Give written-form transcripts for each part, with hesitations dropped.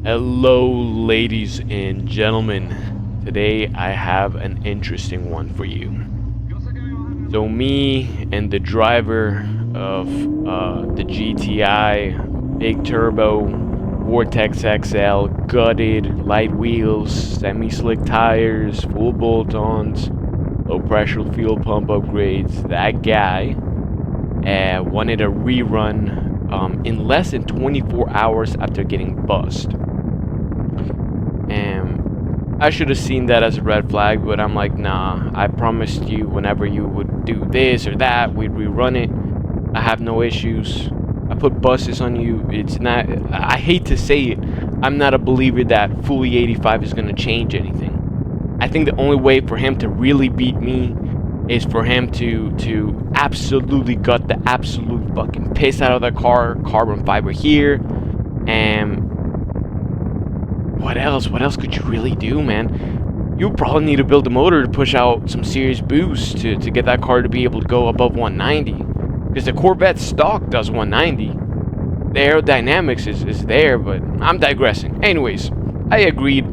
Hello, ladies and gentlemen. Today I have an interesting one for you. So me and the driver of the GTI, big turbo, Vortex XL, gutted, light wheels, semi-slick tires, full bolt-ons, low pressure fuel pump upgrades, that guy wanted a rerun in less than 24 hours after getting bussed. And I should have seen that as a red flag, but I'm like, nah, I promised you whenever you would do this or that, we'd rerun it. I have no issues. I put buses on you. It's not, I hate to say it, I'm not a believer that full E85 is going to change anything. I think the only way for him to really beat me is for him to absolutely gut the absolute fucking piss out of the car, carbon fiber here, and what else could you really do, man? You probably need to build a motor to push out some serious boost to get that car to be able to go above 190, because the Corvette stock does 190. The aerodynamics is there, but I'm digressing. Anyways, I agreed.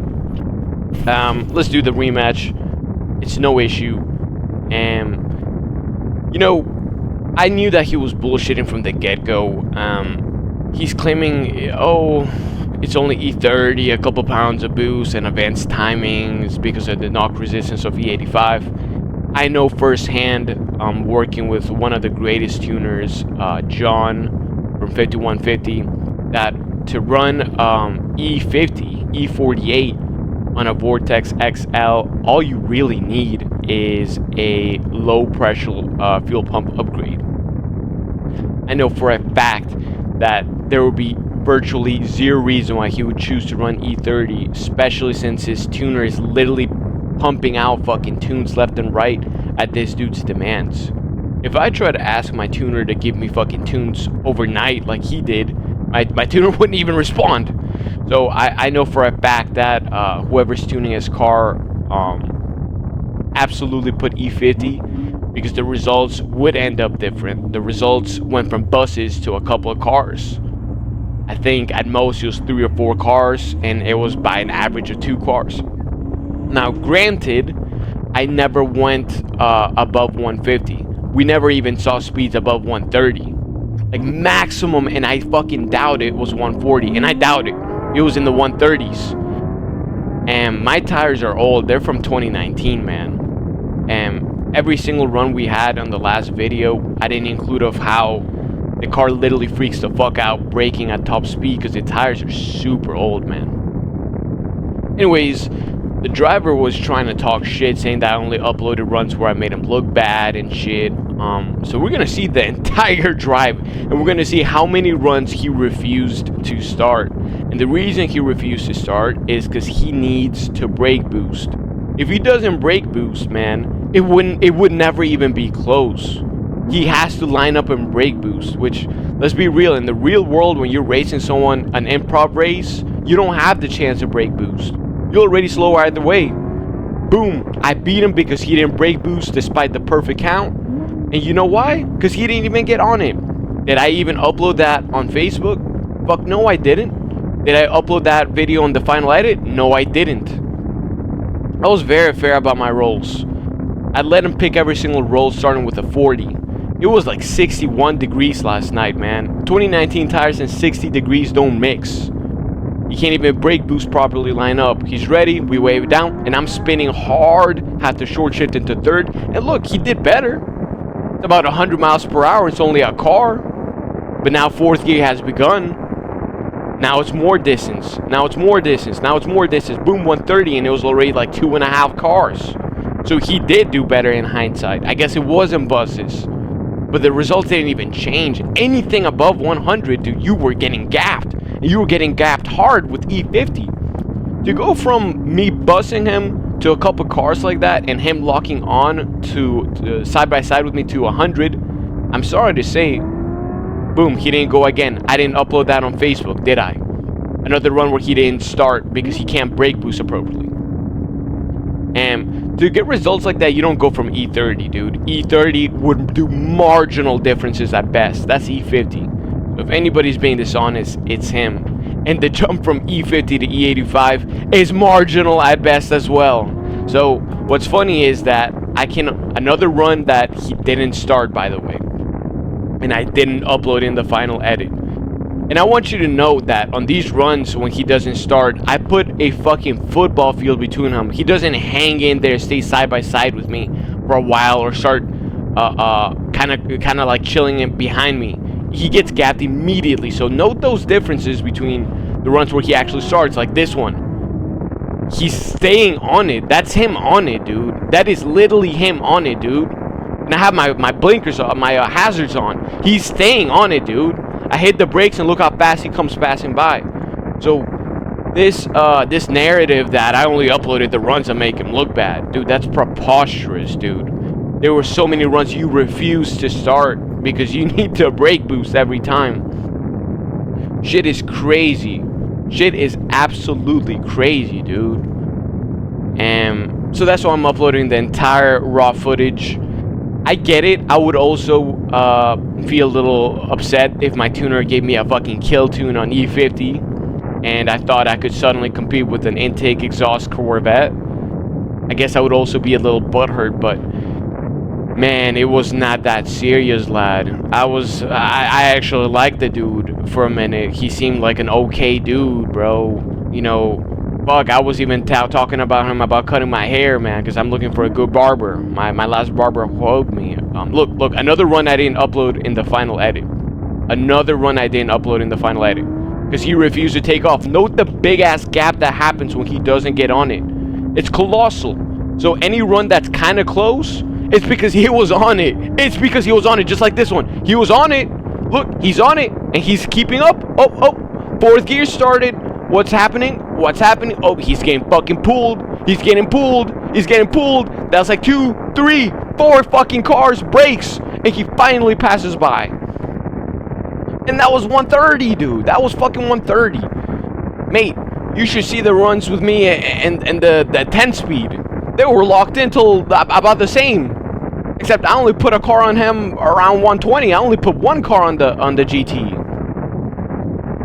Let's do the rematch. It's no issue. And you know, I knew that he was bullshitting from the get-go. He's claiming, oh, it's only E30, a couple pounds of boost and advanced timings because of the knock resistance of E85. I know firsthand, working with one of the greatest tuners, John from 5150, that to run E50, E48 on a Vortex XL, all you really need is a low pressure fuel pump upgrade. I know for a fact that there will be virtually zero reason why he would choose to run E30, especially since his tuner is literally pumping out fucking tunes left and right at this dude's demands. If I try to ask my tuner to give me fucking tunes overnight like he did, my tuner wouldn't even respond. So I know for a fact that whoever's tuning his car absolutely put E50, because the results would end up different. The results went from buses to a couple of cars. I think at most it was 3 or 4 cars, and it was by an average of 2 cars. Now, granted, I never went above 150. We never even saw speeds above 130. Like maximum, and I fucking doubt it, was 140, and I doubt it. It was in the 130s. And my tires are old. They're from 2019, man. And every single run we had on the last video, I didn't include of how the car literally freaks the fuck out braking at top speed because the tires are super old, man. Anyways, the driver was trying to talk shit, saying that I only uploaded runs where I made him look bad and shit. So we're gonna see the entire drive, and we're gonna see how many runs he refused to start. And the reason he refused to start is because he needs to brake boost. If he doesn't brake boost, man, it would never even be close. He has to line up and brake boost, which, let's be real, in the real world, when you're racing someone, an improv race, you don't have the chance to brake boost. You're already slow either way. Boom, I beat him because he didn't brake boost despite the perfect count. And you know why? Because he didn't even get on it. Did I even upload that on Facebook? Fuck no, I didn't. Did I upload that video on the final edit? No, I didn't. I was very fair about my rolls. I let him pick every single roll starting with a 40. It was like 61 degrees last night, man. 2019 tires and 60 degrees don't mix. You can't even brake boost properly line up. He's ready, we wave it down, and I'm spinning hard, had to short shift into third, and look, he did better. It's about 100 miles per hour, it's only a car. But now fourth gear has begun. Now it's more distance, now it's more distance, now it's more distance. Boom, 130, and it was already like 2.5 cars. So he did do better in hindsight. I guess it wasn't buses, but the results didn't even change. Anything above 100, dude, you were getting gapped. And you were getting gapped hard with E50. To go from me bussing him to a couple cars like that and him locking on to side by side with me to 100, I'm sorry to say, boom, he didn't go again. I didn't upload that on Facebook, did I? Another run where he didn't start because he can't brake boost appropriately. And to get results like that, you don't go from E30, dude. E30 would do marginal differences at best. That's E50. So if anybody's being dishonest, it's him. And the jump from E50 to E85 is marginal at best as well. So what's funny is that another run that he didn't start, by the way, and I didn't upload in the final edit. And I want you to know that on these runs when he doesn't start, I put a fucking football field between him. He doesn't hang in there, stay side by side with me for a while, or start kind of like chilling in behind me. He gets gapped immediately. So note those differences between the runs where he actually starts, like this one. He's staying on it. That's him on it, dude. That is literally him on it, dude. And I have my blinkers on, my hazards on. He's staying on it, dude. I hit the brakes and look how fast he comes passing by. So this narrative that I only uploaded the runs that make him look bad, dude, that's preposterous, dude. There were so many runs you refused to start because you need to brake boost every time. Shit is crazy. Shit is absolutely crazy, dude. And so that's why I'm uploading the entire raw footage. I get it. I would also feel a little upset if my tuner gave me a fucking kill tune on E50 and I thought I could suddenly compete with an intake exhaust Corvette. I guess I would also be a little butthurt, but man, it was not that serious, lad. I actually liked the dude for a minute. He seemed like an okay dude, bro. You know, fuck, I was even talking about him about cutting my hair, man, because I'm looking for a good barber. My last barber quoted me. Look, another run I didn't upload in the final edit. Another run I didn't upload in the final edit. Because he refused to take off. Note the big-ass gap that happens when he doesn't get on it. It's colossal. So any run that's kind of close, it's because he was on it. It's because he was on it, just like this one. He was on it. Look, he's on it, and he's keeping up. Oh, fourth gear started. What's happening? What's happening? Oh, he's getting fucking pulled. He's getting pulled. He's getting pulled. That's like 2, 3, 4 fucking cars, brakes, and he finally passes by. And that was 130, dude. That was fucking 130. Mate, you should see the runs with me and the 10 speed. They were locked in till about the same. Except I only put a car on him around 120. I only put one car on the GT.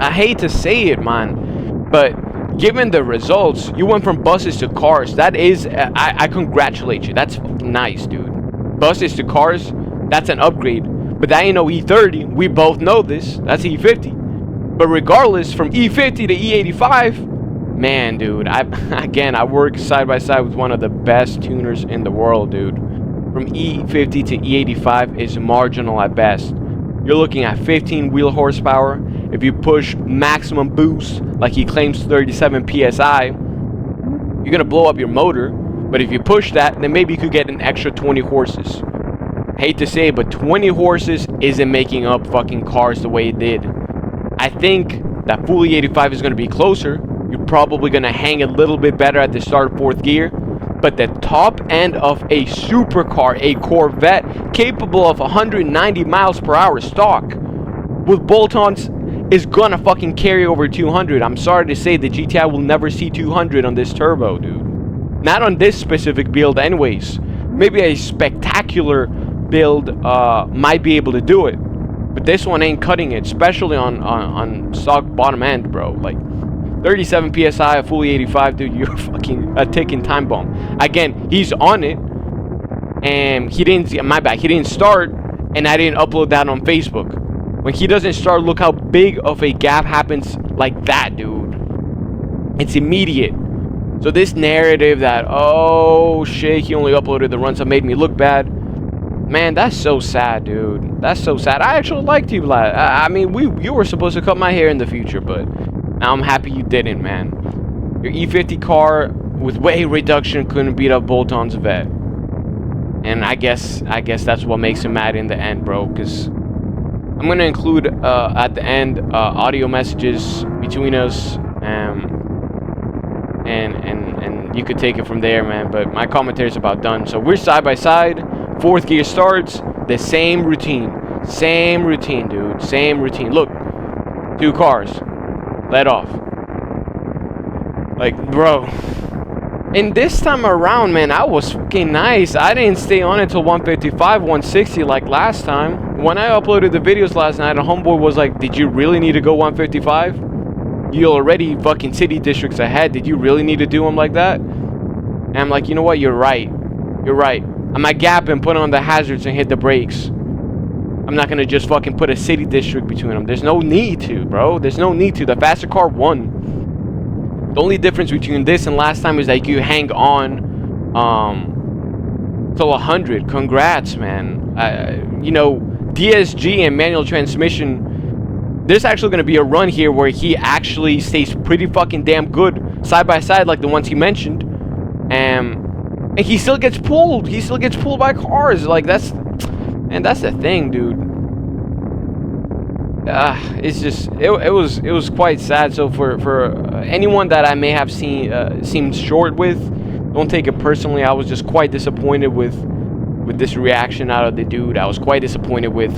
I hate to say it, man, but given the results, you went from buses to cars. That is, I congratulate you. That's nice, dude. Buses to cars, that's an upgrade. But that ain't no E30. We both know this. That's E50. But regardless, from E50 to E85, man, dude, I work side by side with one of the best tuners in the world, dude. From E50 to E85 is marginal at best. You're looking at 15 wheel horsepower. If you push maximum boost, like he claims 37 PSI, you're gonna blow up your motor. But if you push that, then maybe you could get an extra 20 horses. Hate to say it, but 20 horses isn't making up fucking cars the way it did. I think that full E85 is gonna be closer. You're probably gonna hang a little bit better at the start of fourth gear. But the top end of a supercar, a Corvette, capable of 190 miles per hour stock, with bolt-ons, is gonna fucking carry over 200. I'm sorry to say the GTI will never see 200 on this turbo, dude. Not on this specific build anyways. Maybe a spectacular build might be able to do it. But this one ain't cutting it, especially on stock bottom end, bro. Like, 37 PSI, a fully 85, dude, you're fucking a ticking time bomb. Again, he's on it, and he didn't start, and I didn't upload that on Facebook. When he doesn't start, look how big of a gap happens like that, dude. It's immediate. So this narrative that, oh shit, he only uploaded the runs that made me look bad, man, that's so sad, dude. That's so sad. I actually liked you, lad. I mean, you were supposed to cut my hair in the future, but now I'm happy you didn't, man. Your E50 car with weight reduction couldn't beat up bolt-ons vet. And I guess that's what makes him mad in the end, bro. Because I'm gonna include at the end audio messages between us, and you could take it from there, man. But my commentary is about done. So we're side by side. Fourth gear starts. The same routine, dude. Same routine. Look, 2 cars. Let off. Like, bro. And this time around, man, I was fucking nice. I didn't stay on it till 155, 160 like last time. When I uploaded the videos last night, a homeboy was like, did you really need to go 155? You already fucking city districts ahead. Did you really need to do them like that? And I'm like, you know what? You're right. You're right. I might gap and put on the hazards and hit the brakes. I'm not gonna just fucking put a city district between them. There's no need to, bro. There's no need to. The faster car won. The only difference between this and last time is that you hang on till 100. Congrats, man. You know, DSG and manual transmission, there's actually going to be a run here where he actually stays pretty fucking damn good side by side like the ones he mentioned. And he still gets pulled. He still gets pulled by cars. Like, that's the thing, dude. It's just, it was quite sad. So for anyone that I may have seemed short with, don't take it personally. I was just quite disappointed with this reaction out of the dude. I was quite disappointed with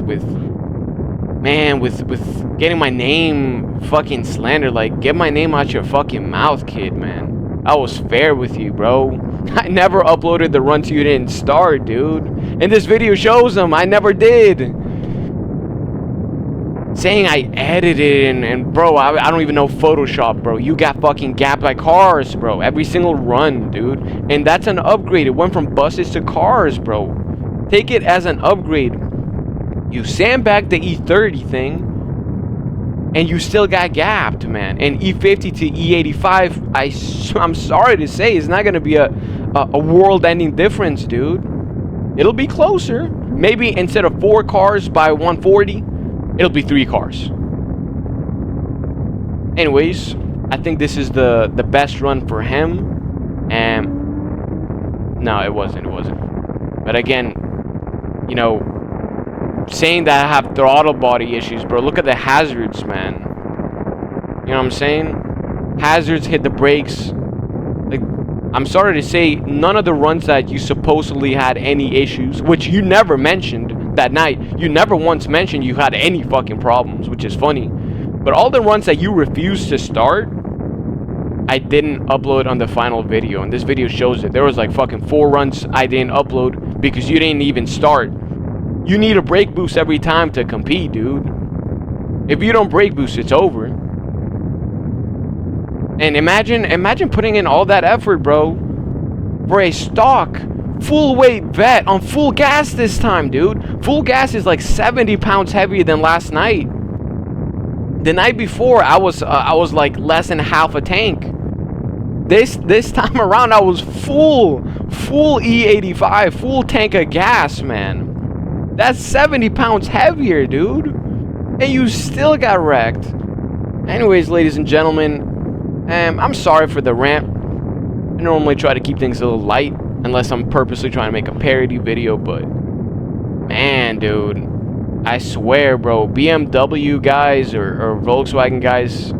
getting my name fucking slandered. Like, get my name out your fucking mouth, kid, man. I was fair with you, bro. I never uploaded the runs you didn't start, dude. And this video shows them I never did. Saying I edited and bro, I don't even know Photoshop, bro. You got fucking gapped by cars, bro. Every single run, dude. And that's an upgrade. It went from buses to cars, bro. Take it as an upgrade. You sandbagged the E30 thing, and you still got gapped, man. And E50 to E85, I'm sorry to say, it's not going to be a world-ending difference, dude. It'll be closer. Maybe instead of 4 cars by 140, it'll be 3 cars. Anyways, I think this is the best run for him. And no, it wasn't. But again, you know, saying that I have throttle body issues, bro. Look at the hazards, man. You know what I'm saying? Hazards, hit the brakes. Like, I'm sorry to say, none of the runs that you supposedly had any issues, which you never mentioned that night. You never once mentioned you had any fucking problems, which is funny. But all the runs that you refused to start, I didn't upload on the final video. And this video shows it. There was like fucking 4 runs I didn't upload because you didn't even start. You need a brake boost every time to compete, dude. If you don't brake boost, it's over. And imagine putting in all that effort, bro, for a stock, full weight vet on full gas this time, dude. Full gas is like 70 pounds heavier than last night. The night before, I was like less than half a tank. This time around, I was full E85, full tank of gas, man. That's 70 pounds heavier, dude. And you still got wrecked. Anyways, ladies and gentlemen, I'm sorry for the rant. I normally try to keep things a little light, unless I'm purposely trying to make a parody video, but man, dude, I swear, bro, BMW guys or Volkswagen guys,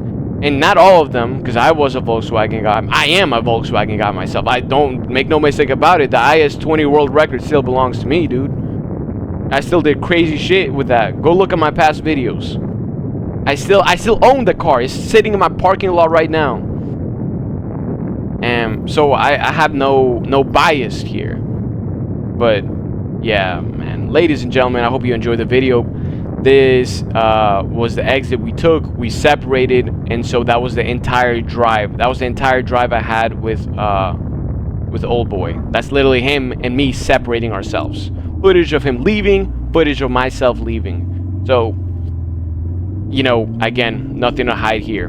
and not all of them, because I was a Volkswagen guy. I am a Volkswagen guy myself. I don't make no mistake about it. The IS-20 world record still belongs to me, dude. I still did crazy shit with that. Go look at my past videos. I still own the car. It's sitting in my parking lot right now. And so I have no bias here. But yeah, man. Ladies and gentlemen, I hope you enjoyed the video. This was the exit we took. We separated, and so that was the entire drive. That was the entire drive I had with Old Boy. That's literally him and me separating ourselves. Footage of him leaving, footage of myself leaving. So, you know, again, nothing to hide here.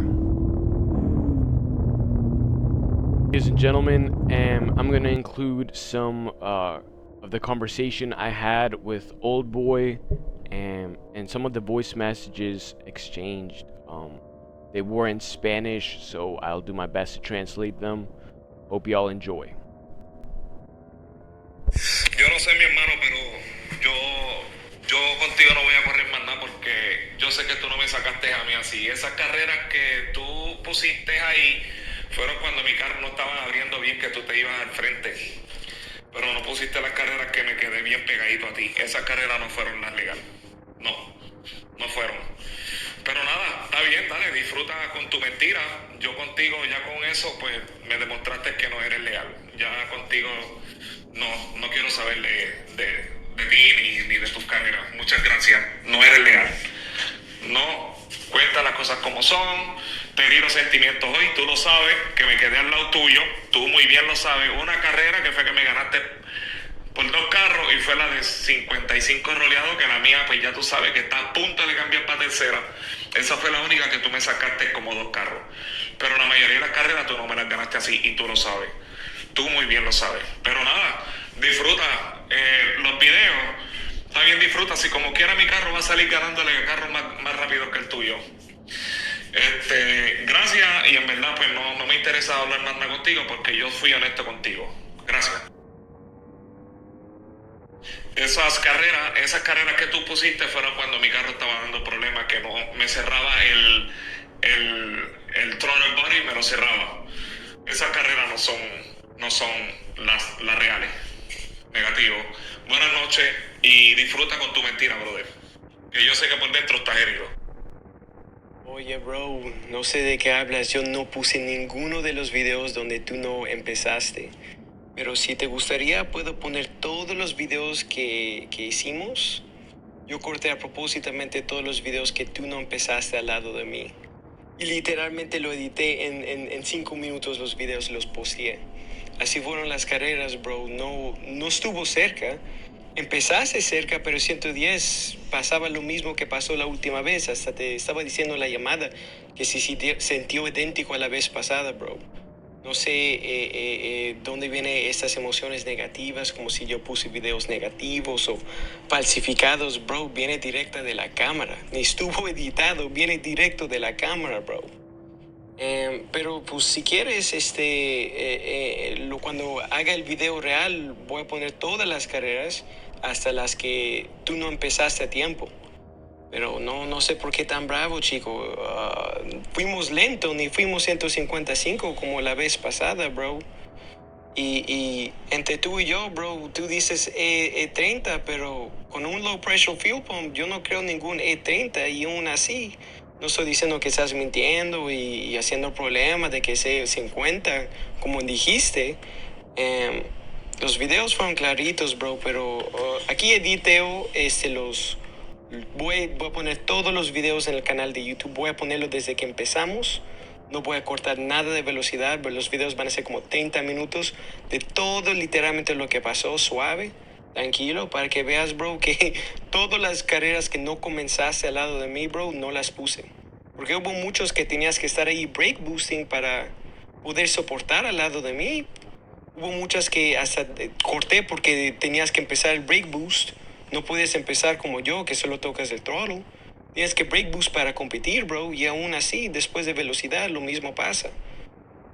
Ladies and gentlemen, I'm going to include some of the conversation I had with Old Boy and some of the voice messages exchanged. They were in Spanish, so I'll do my best to translate them. Hope y'all enjoy. Yo no sé, mi hermano, pero yo contigo no voy a correr más nada porque yo sé que tú no me sacaste a mí así. Esas carreras que tú pusiste ahí fueron cuando mi carro no estaba abriendo bien, que tú te ibas al frente. Pero no pusiste las carreras que me quedé bien pegadito a ti. Esas carreras no fueron las legales. No fueron. Pero nada, está bien, dale, disfruta con tu mentira. Yo contigo, ya con eso, pues me demostraste que no eres leal. Ya contigo no quiero saber de ti ni de tus carreras. Muchas gracias. No eres leal. No, cuenta las cosas como son. te herieron sentimientos hoy, tú lo sabes, que me quedé al lado tuyo, tú muy bien lo sabes, una carrera que fue que me ganaste por 2 carros y fue la de 55 roleados, que la mía pues ya tú sabes que está a punto de cambiar para tercera. Esa fue la única que tú me sacaste como 2 carros, pero la mayoría de las carreras tú no me las ganaste así y tú lo sabes, tú muy bien lo sabes. Pero nada, disfruta los videos, está bien, disfruta, si como quiera mi carro va a salir ganándole a carros más rápido que el tuyo. Gracias, y en verdad pues no me interesa hablar más nada contigo porque yo fui honesto contigo. Gracias. Esas carreras que tú pusiste fueron cuando mi carro estaba dando problemas, que no me cerraba el throttle body, me lo cerraba. Esas carreras no son las reales. Negativo. Buenas noches y disfruta con tu mentira, brother. Que yo sé que por dentro estás herido. Oye, bro, no sé de qué hablas. Yo no puse ninguno de los videos donde tú no empezaste. Pero si te gustaría, puedo poner todos los videos que hicimos. Yo corté a propósitamente todos los videos que tú no empezaste al lado de mí. Y literalmente lo edité en 5 minutos los videos, los posteé. Así fueron las carreras, bro. No estuvo cerca. Empezaste cerca, pero 110 pasaba lo mismo que pasó la última vez. Hasta te estaba diciendo en la llamada que si sintió idéntico a la vez pasada, bro. No sé dónde vienen estas emociones negativas, como si yo puse videos negativos o falsificados, bro. Viene directa de la cámara. Ni estuvo editado, viene directo de la cámara, bro. Pero pues si quieres, cuando haga el video real, voy a poner todas las carreras hasta las que tú no empezaste a tiempo. Pero no sé por qué tan bravo, chico. Fuimos lento, ni fuimos 155 como la vez pasada, bro. Y entre tú y yo, bro, tú dices E30, pero con un low pressure fuel pump yo no creo ningún E30, y aún así no estoy diciendo que estás mintiendo y haciendo problemas de que sea 50, como dijiste. Los videos fueron claritos, bro, pero aquí editeo voy a poner todos los videos en el canal de YouTube. Voy a ponerlo desde que empezamos. No voy a cortar nada de velocidad, pero los videos van a ser como 30 minutos de todo literalmente lo que pasó, suave, tranquilo, para que veas, bro, que todas las carreras que no comenzaste al lado de mí, bro, no las puse. Porque hubo muchos que tenías que estar ahí brake boosting para poder soportar al lado de mí. Hubo muchas que hasta corté porque tenías que empezar el brake boost. No puedes empezar como yo, que solo tocas el throttle. Tienes que brake boost para competir, bro. Y aún así, después de velocidad, lo mismo pasa.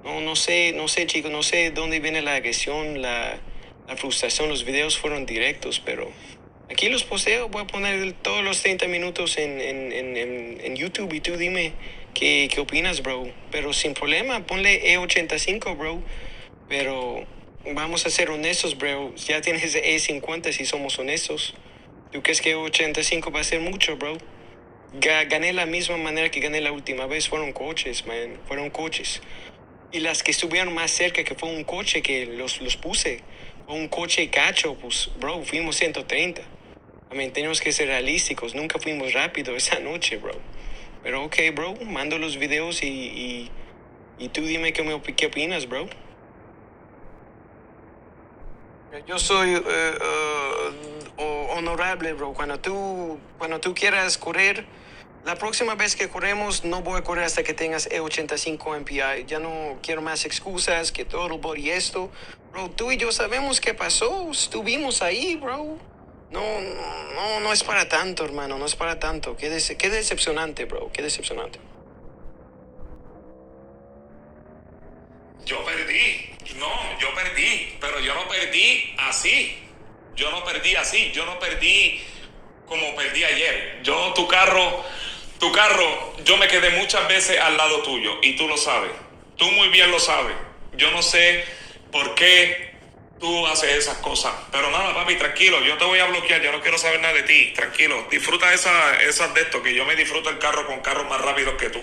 No sé, chicos, no sé dónde viene la agresión, la frustración. Los videos fueron directos, pero aquí los posteo. Voy a poner todos los 30 minutos en YouTube y tú dime qué opinas, bro. Pero sin problema, ponle E85, bro. Pero vamos a ser honestos, bro. Ya tienes E50 si somos honestos. ¿Tú crees que E85 va a ser mucho, bro? Gané la misma manera que gané la última vez. Fueron coches, man. Fueron coches. Y las que estuvieron más cerca, que fue un coche que los puse. Fue un coche cacho, pues, bro, fuimos 130. Tenemos que ser realísticos. Nunca fuimos rápido esa noche, bro. Pero ok, bro, mando los videos y tú dime qué opinas, bro. Yo soy honorable, bro. Cuando tú quieras correr, la próxima vez que corremos, no voy a correr hasta que tengas E85 MPI. Ya no quiero más excusas, que todo el body esto. Bro, tú y yo sabemos qué pasó. Estuvimos ahí, bro. No es para tanto, hermano. No es para tanto. Qué decepcionante, bro. Qué decepcionante. Yo perdí. No, yo perdí. Pero yo no perdí así. Yo no perdí como perdí ayer. Tu carro, yo me quedé muchas veces al lado tuyo y tú lo sabes. Tú muy bien lo sabes. Yo no sé por qué tú haces esas cosas. Pero nada, papi, tranquilo. Yo te voy a bloquear. Yo no quiero saber nada de ti. Tranquilo. Disfruta esas de esto, que yo me disfruto el carro con carros más rápidos que tú.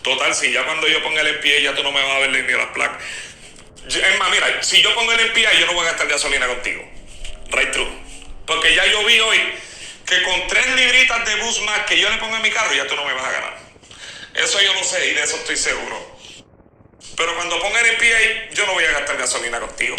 Total, si ya cuando yo ponga el MPA ya tú no me vas a ver ni las placas. Es más, mira, si yo pongo el MPA yo no voy a gastar gasolina contigo. Right through. Porque ya yo vi hoy que con 3 libritas de bus más que yo le ponga a mi carro ya tú no me vas a ganar. Eso yo lo sé y de eso estoy seguro. Pero cuando pongan el pie ahí, yo no voy a gastar gasolina contigo.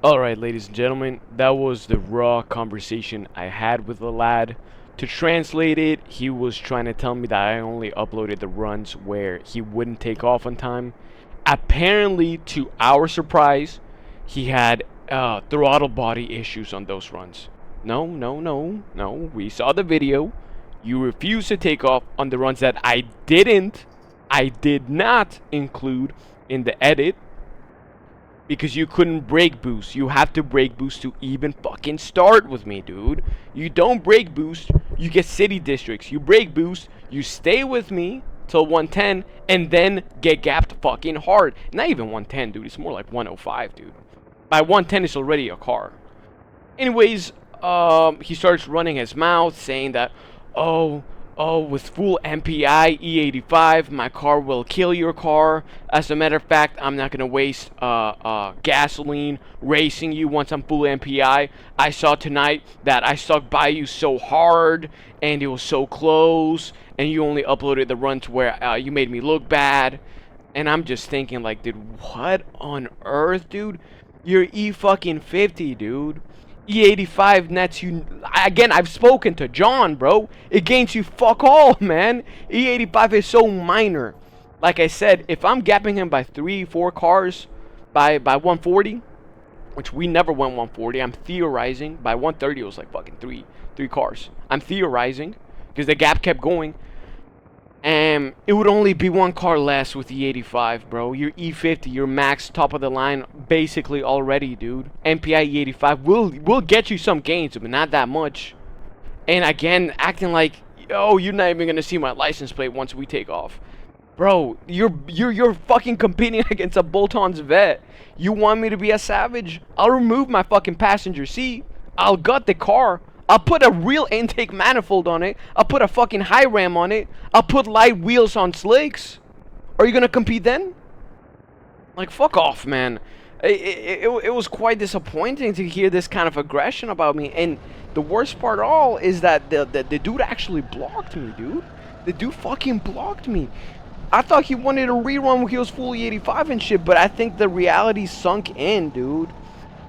Alright, ladies and gentlemen, that was the raw conversation I had with the lad. To translate it, he was trying to tell me that I only uploaded the runs where he wouldn't take off on time. Apparently, to our surprise, he had throttle body issues on those runs. No, we saw the video. You refused to take off on the runs that I did not include in the edit. Because you couldn't brake boost. You have to brake boost to even fucking start with me, dude. You don't brake boost, you get city districts. You brake boost, you stay with me till 110, and then get gapped fucking hard. Not even 110, dude. It's more like 105, dude. By 110, it's already a car. Anyways, he starts running his mouth, saying that, oh, with full MPI E85, my car will kill your car. As a matter of fact, I'm not gonna waste gasoline racing you once I'm full MPI. I saw tonight that I stuck by you so hard, and it was so close, and you only uploaded the runs where you made me look bad. And I'm just thinking, like, dude, what on earth, dude? You're E50, dude. E85 nets you, again, I've spoken to John, bro. It gains you fuck all, man. E85 is so minor. Like I said, if I'm gapping him by 3-4 cars by 140, which we never went 140, I'm theorizing. By 130 it was like fucking three cars. I'm theorizing because the gap kept going. And it would only be 1 car less with E85, bro. Your E50, your max top of the line, basically already, dude. MPI E85 will get you some gains, but not that much. And again, acting like, oh, you're not even gonna see my license plate once we take off, bro. You're fucking competing against a bolt-on's vet. You want me to be a savage? I'll remove my fucking passenger seat. I'll gut the car. I'll put a real intake manifold on it. I'll put a fucking high ram on it. I'll put light wheels on slicks. Are you gonna compete then? Like, fuck off, man. It was quite disappointing to hear this kind of aggression about me. And the worst part of all is that the dude actually blocked me, dude. The dude fucking blocked me. I thought he wanted a rerun when he was fully 85 and shit, but I think the reality sunk in, dude.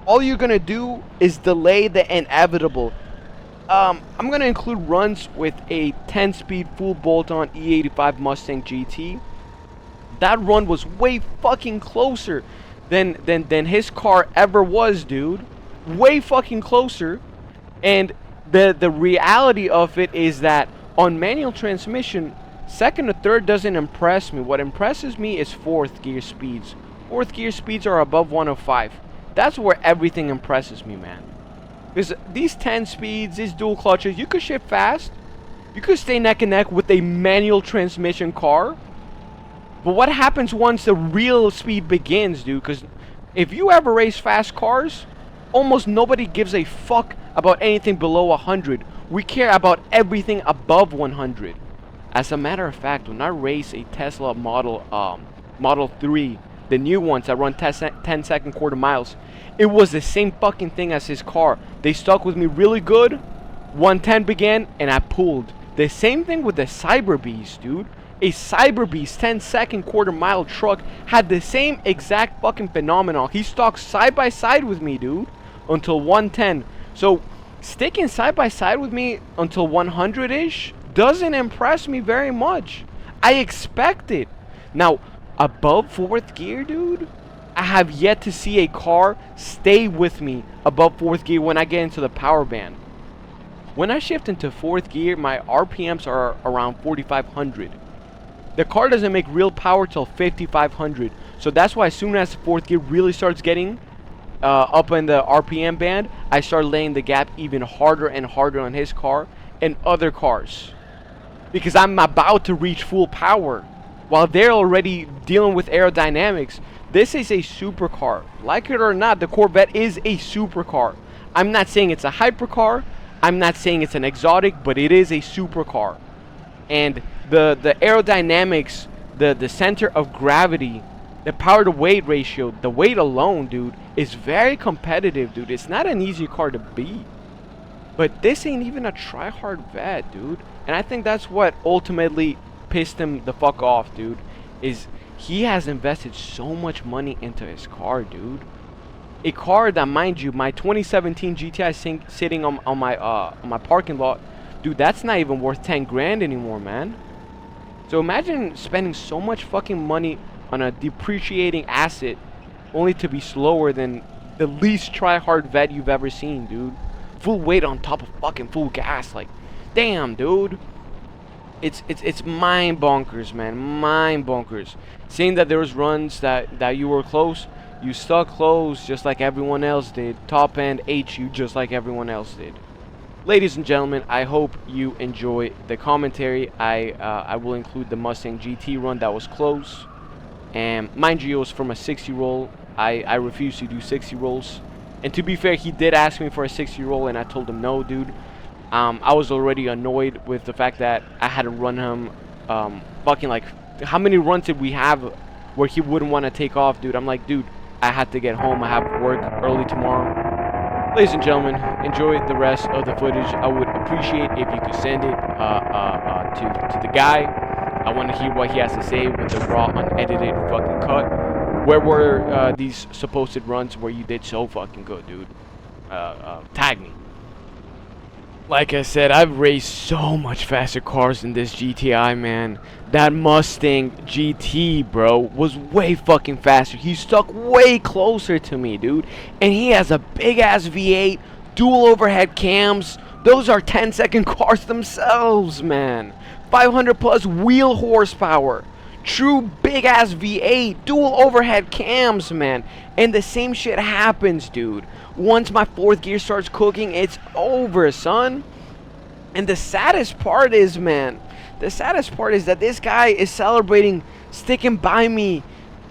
All you're gonna do is delay the inevitable. I'm gonna include runs with a 10-speed full bolt-on E85 Mustang GT. That run was way fucking closer than his car ever was, dude. Way fucking closer. And the reality of it is that on manual transmission, second or third doesn't impress me. What impresses me is fourth gear speeds. Fourth gear speeds are above 105. That's where everything impresses me, man. Because these 10 speeds, these dual clutches, you could shift fast. You could stay neck and neck with a manual transmission car. But what happens once the real speed begins, dude? Because if you ever race fast cars, almost nobody gives a fuck about anything below 100. We care about everything above 100. As a matter of fact, when I race a Tesla Model 3, the new ones that run 10-second quarter miles, it was the same fucking thing as his car. They stuck with me really good. 110 began, and I pulled. The same thing with the Cyber Beast, dude. A Cyber Beast 10-second quarter mile truck had the same exact fucking phenomenon. He stuck side by side with me, dude, until 110. So sticking side by side with me until 100-ish doesn't impress me very much. I expect it. Now, above fourth gear, dude, I have yet to see a car stay with me above fourth gear when I get into the power band. When I shift into fourth gear, my RPMs are around 4,500. The car doesn't make real power till 5,500. So that's why as soon as fourth gear really starts getting up in the RPM band, I start laying the gap even harder and harder on his car and other cars. Because I'm about to reach full power while they're already dealing with aerodynamics. This is a supercar. Like it or not, the Corvette is a supercar. I'm not saying it's a hypercar. I'm not saying it's an exotic, but it is a supercar. And the aerodynamics, the center of gravity, the power to weight ratio, the weight alone, dude, is very competitive, dude. It's not an easy car to beat. But this ain't even a try-hard vet, dude. And I think that's what ultimately pissed him the fuck off, dude. Is he has invested so much money into his car, dude. A car that, mind you, my 2017 GTI sitting on my parking lot, dude, that's not even worth 10 grand anymore, man. So imagine spending so much fucking money on a depreciating asset only to be slower than the least try-hard vet you've ever seen, dude. Full weight on top of fucking full gas. Like, damn, dude. It's mind bonkers, man. Mind bonkers. Seeing that there was runs that you were close, you stuck close just like everyone else did. Top end ate you just like everyone else did. Ladies and gentlemen, I hope you enjoy the commentary. I will include the Mustang GT run that was close. And mind you, it was from a 60 roll. I refuse to do 60 rolls. And to be fair, he did ask me for a 60 roll, and I told him no, dude. I was already annoyed with the fact that I had to run him fucking like, how many runs did we have where he wouldn't want to take off, dude? I'm like, dude, I had to get home. I have work early tomorrow. Ladies and gentlemen, enjoy the rest of the footage. I would appreciate if you could send it to the guy. I want to hear what he has to say with the raw, unedited fucking cut. Where were these supposed runs where you did so fucking good, dude? Tag me. Like I said, I've raced so much faster cars than this GTI, man. That Mustang GT, bro, was way fucking faster. He stuck way closer to me, dude. And he has a big-ass V8, dual overhead cams. Those are 10-second cars themselves, man. 500 plus wheel horsepower. True big-ass V8, dual overhead cams, man. And the same shit happens, dude. Once my fourth gear starts cooking, it's over, son. And the saddest part is, man, the saddest part is that this guy is celebrating sticking by me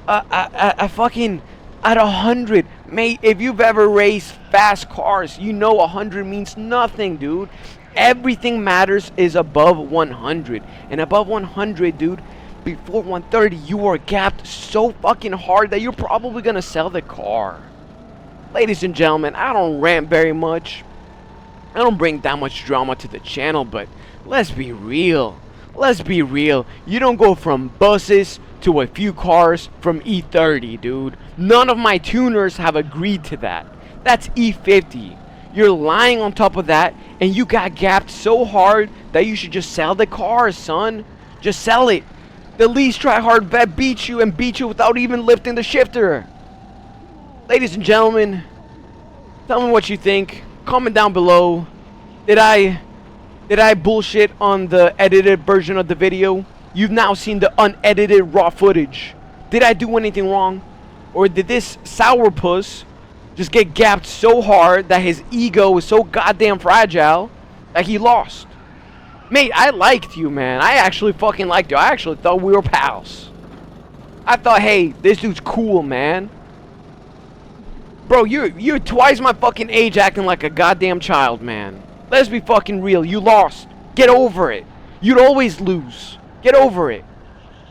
fucking at 100. Mate, if you've ever raced fast cars, you know 100 means nothing, dude. Everything matters is above 100. And above 100, dude, before 130, you are gapped so fucking hard that you're probably gonna sell the car. Ladies and gentlemen, I don't rant very much. I don't bring that much drama to the channel, but let's be real. Let's be real. You don't go from buses to a few cars from E30, dude. None of my tuners have agreed to that. That's E50. You're lying on top of that, and you got gapped so hard that you should just sell the car, son. Just sell it. The least try-hard vet beats you and beats you without even lifting the shifter. Ladies and gentlemen, tell me what you think. Comment down below. Did I bullshit on the edited version of the video? You've now seen the unedited raw footage. Did I do anything wrong? Or did this sourpuss just get gapped so hard that his ego is so goddamn fragile that he lost? Mate, I liked you, man. I actually fucking liked you. I actually thought we were pals. I thought, hey, this dude's cool, man. Bro, you're twice my fucking age acting like a goddamn child, man. Let's be fucking real. You lost. Get over it. You'd always lose. Get over it.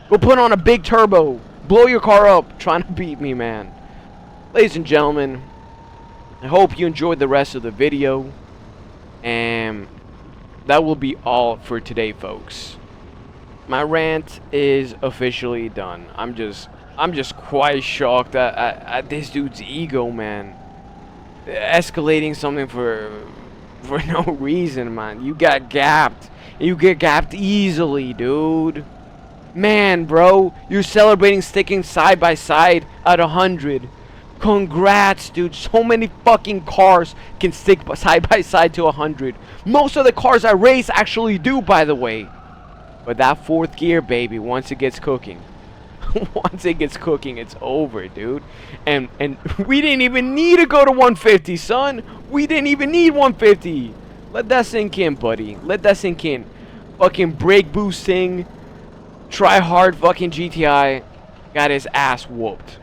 Go put on a big turbo. Blow your car up trying to beat me, man. Ladies and gentlemen, I hope you enjoyed the rest of the video. And that will be all for today, folks. My rant is officially done. I'm just quite shocked at this dude's ego, man. Escalating something for no reason, man. You got gapped. You get gapped easily, dude. Man, bro, you're celebrating sticking side by side at 100. Congrats, dude. So many fucking cars can stick side by side to 100. Most of the cars I race actually do, by the way. But that fourth gear, baby, once it gets cooking. Once it gets cooking, it's over, dude. And we didn't even need to go to 150, son. We didn't even need 150. Let that sink in, buddy. Let that sink in. Fucking brake boosting, try hard fucking GTI got his ass whooped.